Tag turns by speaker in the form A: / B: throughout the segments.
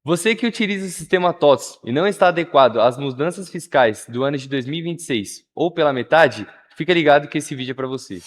A: Você que utiliza o sistema TOTS e não está adequado às mudanças fiscais do ano de 2026 ou pela metade, fica ligado que esse vídeo é para você.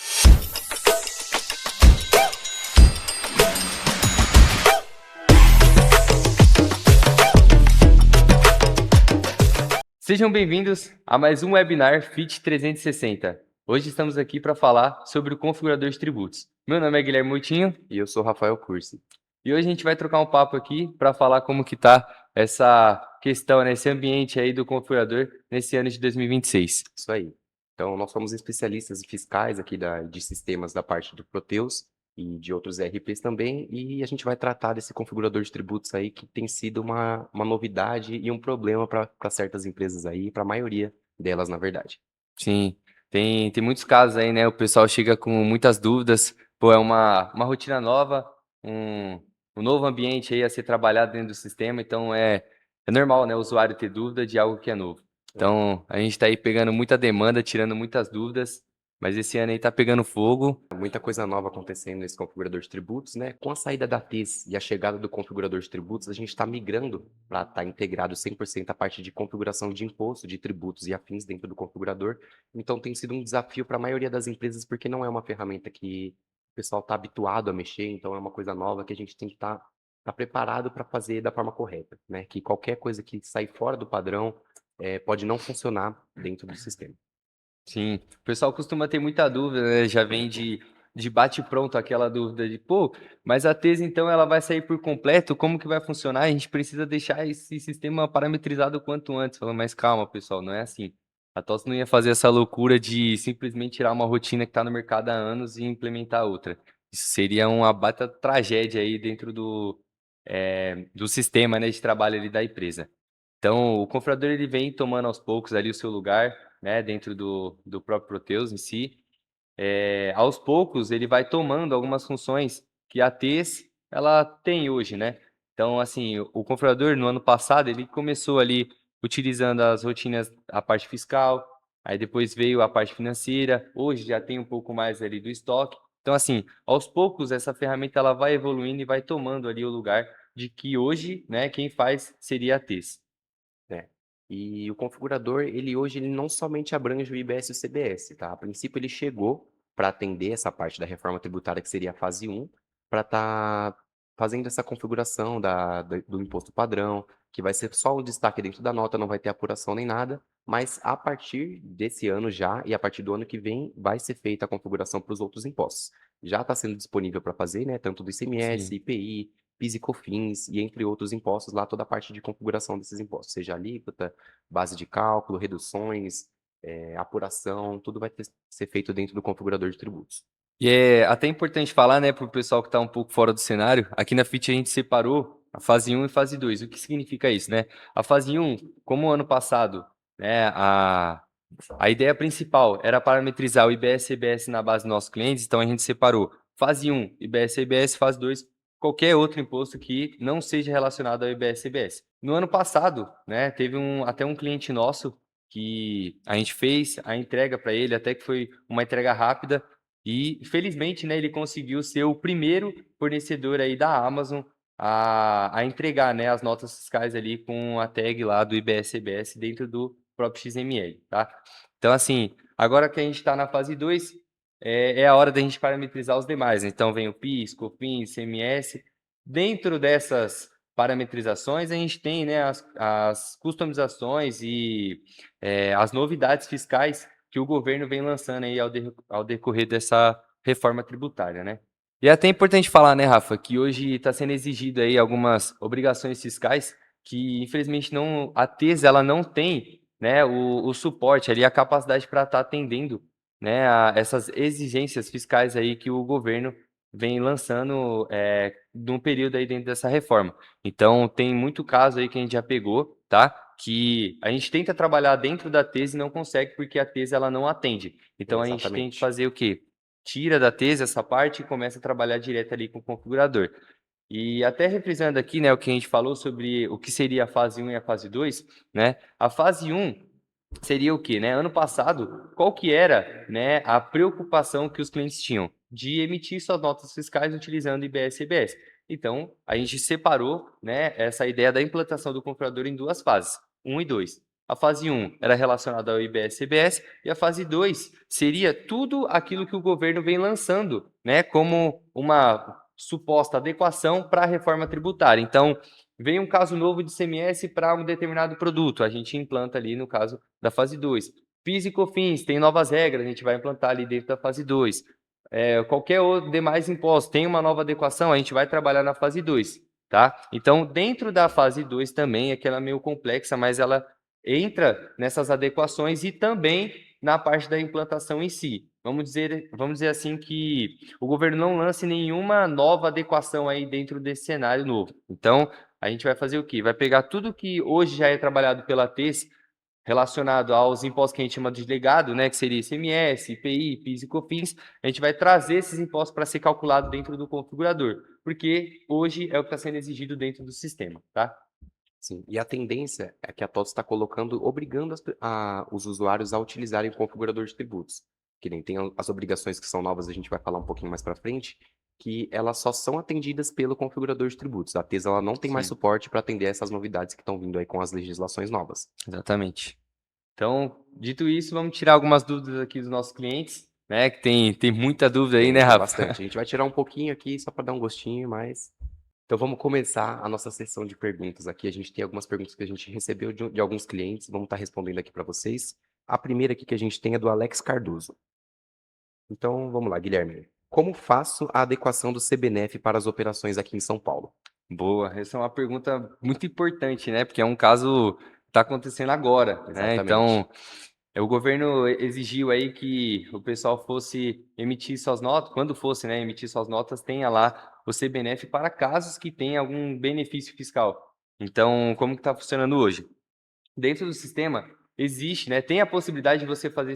A: Sejam bem-vindos a mais um webinar FIT 360. Hoje estamos aqui para falar sobre o configurador de tributos. Meu nome é Guilherme Moutinho
B: E eu sou Rafael Cursi.
A: e hoje a gente vai trocar um papo aqui para falar como que está essa questão, né, esse ambiente aí do configurador nesse ano de 2026.
B: Isso aí. Então, nós somos especialistas fiscais aqui de sistemas da parte do Proteus e de outros ERPs também, e a gente vai tratar desse configurador de tributos aí que tem sido uma novidade e um problema para certas empresas aí, para a maioria delas, na verdade.
A: Sim, tem muitos casos aí, né? O pessoal chega com muitas dúvidas. Pô, é uma rotina nova, um, um novo ambiente aí a ser trabalhado dentro do sistema. Então é normal, né? O usuário ter dúvida de algo que é novo. Então a gente está aí pegando muita demanda, tirando muitas dúvidas. Mas esse ano aí tá pegando fogo.
B: Muita coisa nova acontecendo nesse configurador de tributos, né? Com a saída da TES e a chegada do configurador de tributos, a gente está migrando para estar integrado 100% a parte de configuração de imposto, de tributos e afins dentro do configurador. Então, tem sido um desafio para a maioria das empresas, porque não é uma ferramenta que o pessoal está habituado a mexer, então é uma coisa nova que a gente tem que estar preparado para fazer da forma correta, né? Que qualquer coisa que sair fora do padrão pode não funcionar dentro do sistema.
A: Sim, o pessoal costuma ter muita dúvida, né? Já vem de bate-pronto aquela dúvida de, pô, mas a tese então ela vai sair por completo? Como que vai funcionar? A gente precisa deixar esse sistema parametrizado o quanto antes. Falando, mas calma, pessoal, não é assim. A TOTS não ia fazer essa loucura de simplesmente tirar uma rotina que está no mercado há anos e implementar outra. Isso seria uma baita tragédia aí dentro do sistema, né, de trabalho ali da empresa. Então, o configurador ele vem tomando aos poucos ali o seu lugar, né, dentro do próprio Proteus em si. Aos poucos, ele vai tomando algumas funções que a TES ela tem hoje, né? Então, assim, o configurador no ano passado ele começou ali utilizando as rotinas, a parte fiscal, aí depois veio a parte financeira. Hoje já tem um pouco mais ali do estoque. Então, assim, aos poucos essa ferramenta ela vai evoluindo e vai tomando ali o lugar de que hoje, né, quem faz seria a TES.
B: É. E o configurador, ele hoje ele não somente abrange o IBS e o CBS, tá? A princípio ele chegou para atender essa parte da reforma tributária que seria a fase 1, para estar fazendo essa configuração do imposto padrão, que vai ser só um destaque dentro da nota, não vai ter apuração nem nada, mas a partir desse ano já e a partir do ano que vem vai ser feita a configuração para os outros impostos. Já está sendo disponível para fazer, né? Tanto do ICMS,
A: Sim.
B: IPI, PIS e COFINS e entre outros impostos, lá toda a parte de configuração desses impostos, seja alíquota, base de cálculo, reduções, apuração, tudo vai ser feito dentro do configurador de tributos.
A: E é até importante falar, né, para o pessoal que está um pouco fora do cenário, aqui na FIT a gente separou a fase 1 e fase 2. O que significa isso, né? A fase 1, como o ano passado, né, a ideia principal era parametrizar o IBS e CBS na base dos nossos clientes, então a gente separou fase 1, IBS e CBS, fase 2, qualquer outro imposto que não seja relacionado ao IBS e CBS. No ano passado, né, teve até um cliente nosso que a gente fez a entrega para ele, até que foi uma entrega rápida, e felizmente, né, ele conseguiu ser o primeiro fornecedor aí da Amazon a entregar, né, as notas fiscais ali com a tag lá do IBS-CBS dentro do próprio XML, tá? Então, assim, agora que a gente está na fase 2, é a hora da gente parametrizar os demais. Então, vem o PIS, COFINS, ICMS. Dentro dessas parametrizações, a gente tem, né, as customizações e as novidades fiscais que o governo vem lançando aí ao decorrer dessa reforma tributária, né? E é até importante falar, né, Rafa, que hoje está sendo exigido aí algumas obrigações fiscais que, infelizmente, a TES ela não tem, né, o suporte ali, a capacidade para estar atendendo, né, a essas exigências fiscais aí que o governo vem lançando num período aí dentro dessa reforma. Então, tem muito caso aí que a gente já pegou, tá? Que a gente tenta trabalhar dentro da tese e não consegue porque a tese ela não atende. Então a gente tem que
B: Exatamente.
A: fazer o quê? Tira da tese essa parte e começa a trabalhar direto ali com o configurador. E até refrisando aqui, né, o que a gente falou sobre o que seria a fase 1 e a fase 2, né? A fase 1 seria o quê, né? Ano passado, qual que era, né, a preocupação que os clientes tinham de emitir suas notas fiscais utilizando IBS e CBS? Então, a gente separou, né, essa ideia da implantação do configurador em duas fases, 1 e 2. A fase 1 era relacionada ao IBS-CBS e a fase 2 seria tudo aquilo que o governo vem lançando, né, como uma suposta adequação para a reforma tributária. Então, vem um caso novo de ICMS para um determinado produto, a gente implanta ali no caso da fase 2. PIS e COFINS, tem novas regras, a gente vai implantar ali dentro da fase 2. Qualquer outro demais imposto tem uma nova adequação, a gente vai trabalhar na fase 2, tá? Então, dentro da fase 2 também, é que ela é meio complexa, mas ela entra nessas adequações e também na parte da implantação em si. Vamos dizer assim que o governo não lance nenhuma nova adequação aí dentro desse cenário novo. Então, a gente vai fazer o quê? Vai pegar tudo que hoje já é trabalhado pela TES, relacionado aos impostos que a gente chama de legado, né, que seria ICMS, IPI, PIS e COFINS, a gente vai trazer esses impostos para ser calculado dentro do configurador, porque hoje é o que está sendo exigido dentro do sistema, tá?
B: Sim, e a tendência é que a TOTS está colocando, obrigando os usuários a utilizarem o configurador de tributos. Que nem tem as obrigações que são novas, a gente vai falar um pouquinho mais para frente, que elas só são atendidas pelo configurador de tributos. A TES ela não tem mais
A: Sim,
B: suporte para atender essas novidades que estão vindo aí com as legislações novas.
A: exatamente. Então, dito isso, vamos tirar algumas dúvidas aqui dos nossos clientes, né, que tem muita dúvida aí, né,
B: Tem
A: Rafa?
B: bastante. A gente vai tirar um pouquinho aqui só para dar um gostinho, mas. Então vamos começar a nossa sessão de perguntas aqui. A gente tem algumas perguntas que a gente recebeu de alguns clientes, vamos estar respondendo aqui para vocês. A primeira aqui que a gente tem é do Alex Cardoso. Então vamos lá, Guilherme. Como faço a adequação do CBNF para as operações aqui em São Paulo?
A: Boa, essa é uma pergunta muito importante, né? Porque é um caso que está acontecendo agora, né?
B: Exatamente.
A: Então, o governo exigiu aí que o pessoal fosse emitir suas notas, quando fosse, né, emitir suas notas, tenha lá o CBNF para casos que tenha algum benefício fiscal. Então, como que está funcionando hoje? Dentro do sistema existe, né, tem a possibilidade de você fazer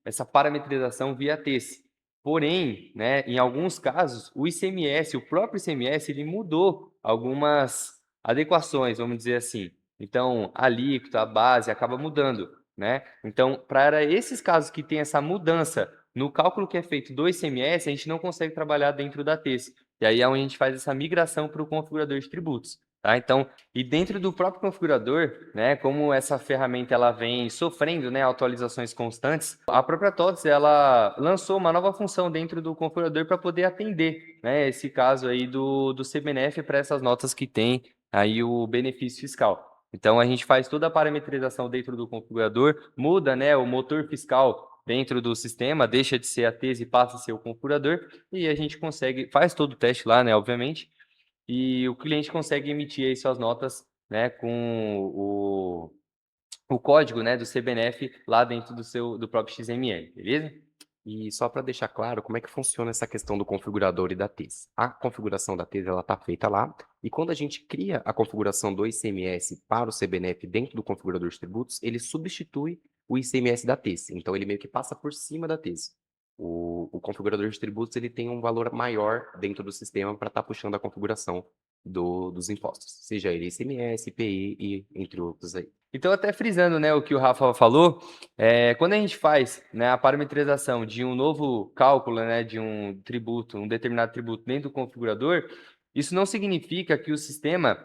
A: essa parametrização via TES. Porém, né, em alguns casos, o ICMS, o próprio ICMS, ele mudou algumas adequações, vamos dizer assim. Então, a alíquota, a base acaba mudando, né? Então, para esses casos que tem essa mudança no cálculo que é feito do ICMS, a gente não consegue trabalhar dentro da TES. E aí é onde a gente faz essa migração para o configurador de tributos, tá? Então, e dentro do próprio configurador, né, como essa ferramenta ela vem sofrendo, né, atualizações constantes, a própria TOTS ela lançou uma nova função dentro do configurador para poder atender, né, esse caso aí do CBNF para essas notas que tem aí o benefício fiscal. Então a gente faz toda a parametrização dentro do configurador, muda, né, o motor fiscal dentro do sistema, deixa de ser a TES e passa a ser o configurador, e a gente consegue, faz todo o teste lá, né, obviamente, e o cliente consegue emitir aí suas notas, né, com o código, né, do CBNF lá dentro do próprio XML, beleza?
B: E só para deixar claro, como é que funciona essa questão do configurador e da TES? A configuração da TES ela está feita lá, e quando a gente cria a configuração do ICMS para o CBNF dentro do configurador de tributos, ele substitui o ICMS da TES. Então ele meio que passa por cima da TES. O configurador de tributos ele tem um valor maior dentro do sistema para estar puxando a configuração dos impostos, seja ele ICMS, IPI e entre outros aí.
A: Então, até frisando, né, o que o Rafa falou, quando a gente faz, né, a parametrização de um novo cálculo, né, de um tributo, um determinado tributo dentro do configurador, isso não significa que o sistema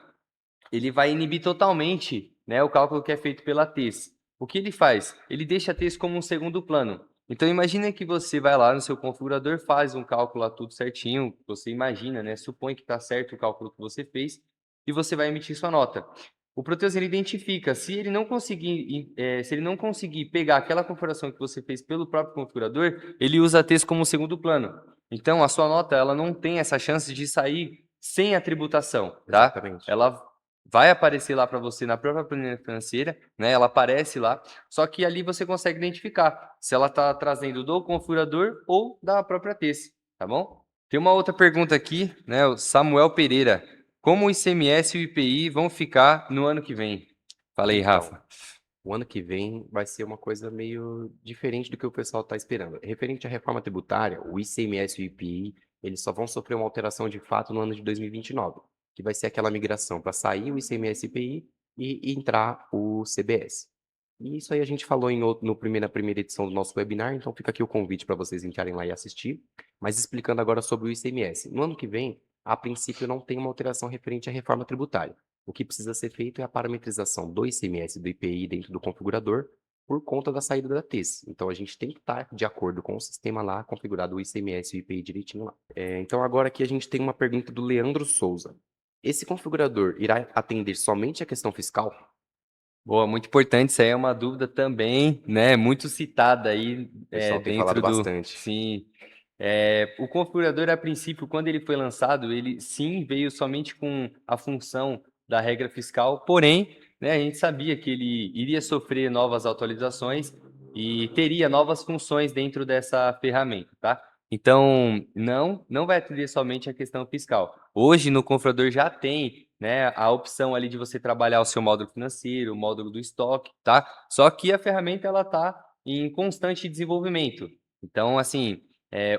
A: ele vai inibir totalmente, né, o cálculo que é feito pela TES. O que ele faz? Ele deixa a TES como um segundo plano. Então, imagina que você vai lá no seu configurador, faz um cálculo lá tudo certinho, você imagina, né, supõe que está certo o cálculo que você fez, e você vai emitir sua nota. O Proteus ele identifica, se ele não conseguir pegar aquela configuração que você fez pelo próprio configurador, ele usa a TES como um segundo plano. Então, a sua nota ela não tem essa chance de sair sem a tributação, tá?
B: Exatamente.
A: Ela vai aparecer lá para você na própria planilha financeira, né? Ela aparece lá, só que ali você consegue identificar se ela está trazendo do configurador ou da própria TES, tá bom? Tem uma outra pergunta aqui, né? O Samuel Pereira. Como o ICMS e o IPI vão ficar no ano que vem? Fala aí,
B: Então,
A: Rafa.
B: o ano que vem vai ser uma coisa meio diferente do que o pessoal está esperando. Referente à reforma tributária, o ICMS e o IPI, eles só vão sofrer uma alteração de fato no ano de 2029, que vai ser aquela migração para sair o ICMS e IPI e entrar o CBS. E isso aí a gente falou na primeira edição do nosso webinar, então fica aqui o convite para vocês entrarem lá e assistir. Mas explicando agora sobre o ICMS. No ano que vem, a princípio não tem uma alteração referente à reforma tributária. O que precisa ser feito é a parametrização do ICMS e do IPI dentro do configurador por conta da saída da TES. Então, a gente tem que estar de acordo com o sistema lá, configurado o ICMS e o IPI direitinho lá. Então, agora aqui a gente tem uma pergunta do Leandro Souza. Esse configurador irá atender somente a questão fiscal?
A: Boa, muito importante, isso aí é uma dúvida também, né, muito citada aí,
B: O pessoal tem falado
A: dentro do
B: bastante.
A: sim. O configurador, a princípio, quando ele foi lançado, ele sim veio somente com a função da regra fiscal, porém, né, a gente sabia que ele iria sofrer novas atualizações e teria novas funções dentro dessa ferramenta, tá? Então, não vai atender somente a questão fiscal. Hoje, no configurador já tem, né, a opção ali de você trabalhar o seu módulo financeiro, o módulo do estoque, tá? Só que a ferramenta, ela tá em constante desenvolvimento. Então, assim,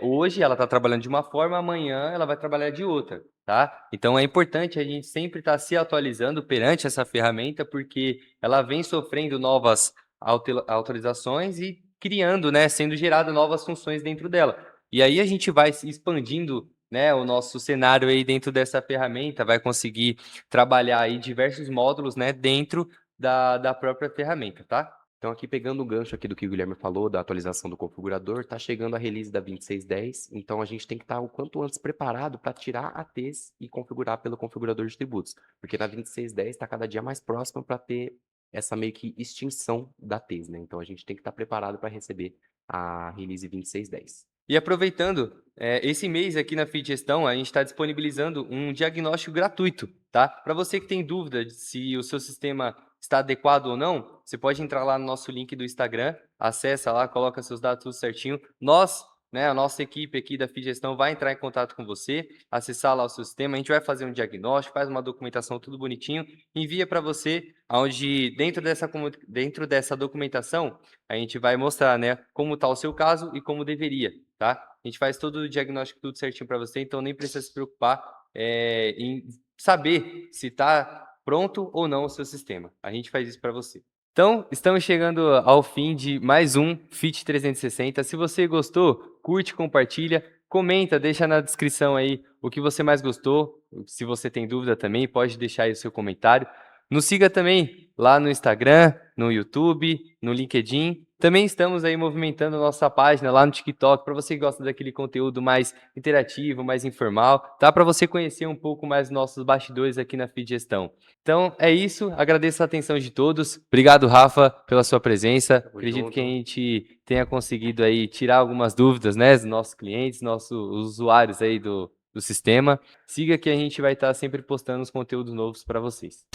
A: hoje ela está trabalhando de uma forma, amanhã ela vai trabalhar de outra, tá? Então é importante a gente sempre estar se atualizando perante essa ferramenta, porque ela vem sofrendo novas autorizações e criando, né, sendo gerado novas funções dentro dela. E aí a gente vai se expandindo, né, o nosso cenário aí dentro dessa ferramenta, vai conseguir trabalhar aí diversos módulos, né, dentro da própria ferramenta, tá?
B: Então, aqui pegando o gancho aqui do que o Guilherme falou, da atualização do configurador, está chegando a release da 2610, então a gente tem que estar o quanto antes preparado para tirar a TES e configurar pelo configurador de tributos, porque na 2610 está cada dia mais próximo para ter essa meio que extinção da TES, né? Então a gente tem que estar preparado para receber a release 2610.
A: E aproveitando, esse mês aqui na Fit Gestão, a gente está disponibilizando um diagnóstico gratuito, tá? Para você que tem dúvida de se o seu sistema está adequado ou não, você pode entrar lá no nosso link do Instagram, acessa lá, coloca seus dados tudo certinho. Nós, né, a nossa equipe aqui da Fit Gestão vai entrar em contato com você, acessar lá o seu sistema, a gente vai fazer um diagnóstico, faz uma documentação tudo bonitinho, envia para você, onde dentro dessa documentação, a gente vai mostrar, né, como está o seu caso e como deveria, tá? A gente faz todo o diagnóstico tudo certinho para você, então nem precisa se preocupar em saber se está pronto ou não o seu sistema. A gente faz isso para você. Então, estamos chegando ao fim de mais um Fit 360. Se você gostou, curte, compartilha, comenta, deixa na descrição aí o que você mais gostou. Se você tem dúvida também, pode deixar aí o seu comentário. Nos siga também lá no Instagram, no YouTube, no LinkedIn. Também estamos aí movimentando nossa página lá no TikTok, para você que gosta daquele conteúdo mais interativo, mais informal, tá? Para você conhecer um pouco mais nossos bastidores aqui na Fit Gestão. Então, é isso. Agradeço a atenção de todos. Obrigado, Rafa, pela sua presença.
B: Tamo
A: Acredito que a
B: junto.
A: gente tenha conseguido aí tirar algumas dúvidas, né, dos nossos clientes, nossos usuários aí do sistema. Siga que a gente vai estar sempre postando os conteúdos novos para vocês.